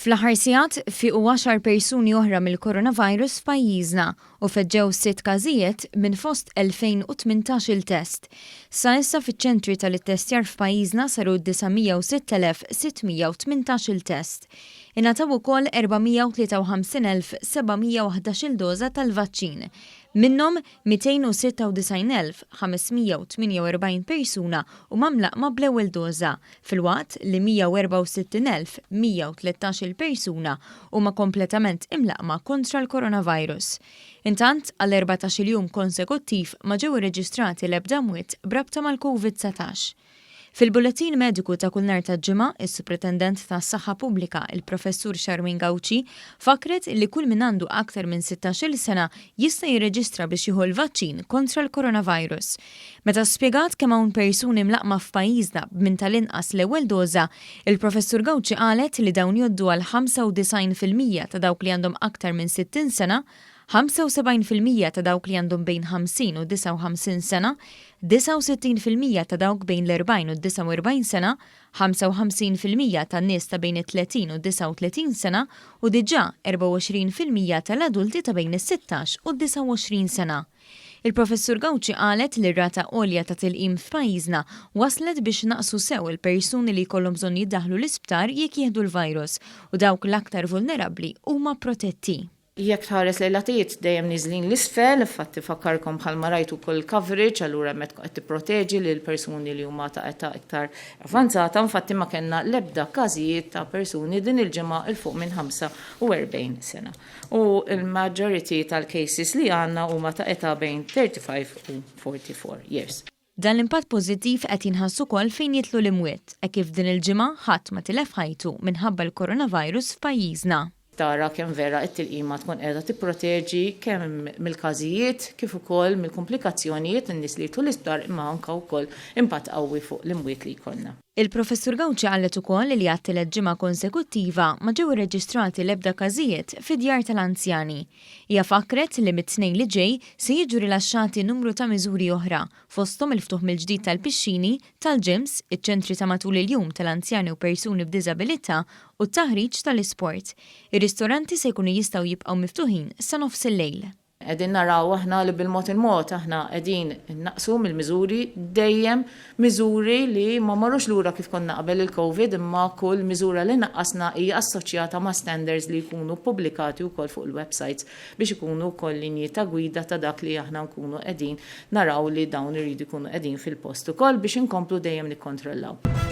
Fl-aħħar sigħat Fiequ Għaxar persuni oħra mill-coronavirus f'pajjiżna u feġġew sitt każijiet minn fost 2018 test. Sa issa fiċ-ċentri tal-ittestjar f'pajjiżna saru 906,618 test. Ingħataw ukoll 453,711 doża tal-vaċċin. Minnhom 296,548 persuna huma Imlaqqma bl-ewwel doża, filwaqt li 164,113 persuna huma kompletament Imlaqqma kontra l-coronavirus. Intant għal 14 jum konsekuttiv ma ġew irreġistrati l-ebda mwiet brabta mal-COVID-19. Fil-bulletin mediku ta' kull nhar tal-ġimgħa, is-Supretendent tas-Saħħa Pubblika, il-Professur Charmaine Gauci, fakret li kull min għandu aktar minn 16-il sena jista' jirreġistra biex jieħu l-vaċċin kontra l-coronavirus. Meta spjegat kemm hawn persuni Imlaqqma f'pajjiżna minn tal-inqas l-ewwel doża, il-Professur Gauci qalet li dawn jgħoddu għal 95% ta' dawk li għandhom aktar minn 60 sena, 75% ta' dawk li għandhom bejn 50 u 59 sena, 69% ta' dawk bejn l-40 u 49 sena, 55% ta' nies ta' bejn 30 u 39 sena u diġà 24% tal-adulti ta' bejn is-16 u 29 sena. Il-Professur Gauci qalet li r-rata għolja ta' tilqim f'pajjiżna waslet biex naqsu sew il-persuni li jkollhom bżonn jiddaħħlu l-isptar jekk jieħdu l-virus u dawk l-aktar vulnerabbli huma protetti. Jekk tħares lejlatijiet dejjem niżlin l-isfel, infatti fakkarkom bħalma rajtu kull coverage, allura hemmhekk qed tipproteġi lil persuni li huma ta' età iktar avanzata, infatti ma kellna l-ebda każijiet ta' persuni din il-ġimgħa il fuq minn 45 sena. U l-majority tal-cases li għandna huma ta' età bejn 35 u 44 years. Dan l-impatt pożittiv qed jinħassu wkoll fejn jitlu l-imwiet, hekk kif din il-ġimgħa ħadd ma tilef ħajtu minħabba l-coronavirus f'pajjiżna. Tara kemm vera t-tilqima tkun qiegħda tipproteġi kemm mill-każijiet kif ukoll mill-komplikazzjonijiet in-nies li jidħlu l-isptar imma anke wkoll impatt qawwi fuq l-imwiet li jkollna. Il-Professur Gauci qalet ukoll li għat-tielet ġimgħa konsekuttiva ma ġew irreġistrati l-ebda każijiet fid-djar tal-anzjani. Hija fakret li mit-tnejn li ġej se jiġu rilaxxati numru ta' miżuri oħra, fosthom il-ftuħ mill-ġdid tal-pixxini, tal-gyms, iċ-ċentri ta' matul il-jum tal-anzjani u persuni b'diżabilità u t-taħriġ tal-isport. Ir-ristoranti se jkunu jistgħu jibqgħu miftuħin sa nofs il-lejl. Qegħdin naraw aħna li bil-mod il-mod aħna qegħdin naqsu mill-miżuri dejjem miżuri li ma marrux lura kif konna qabel il-COVID imma kull miżura li naqqasna hija assoċjata ma' standards li jkunu pubblikati wkoll fuq il-websites biex ikunu wkoll linji ta' gwida ta' dak li aħna nkunu qegħdin naraw li dawn iridu jkunu qegħdin fil-post ukoll biex inkomplu dejjem nikkontrollaw.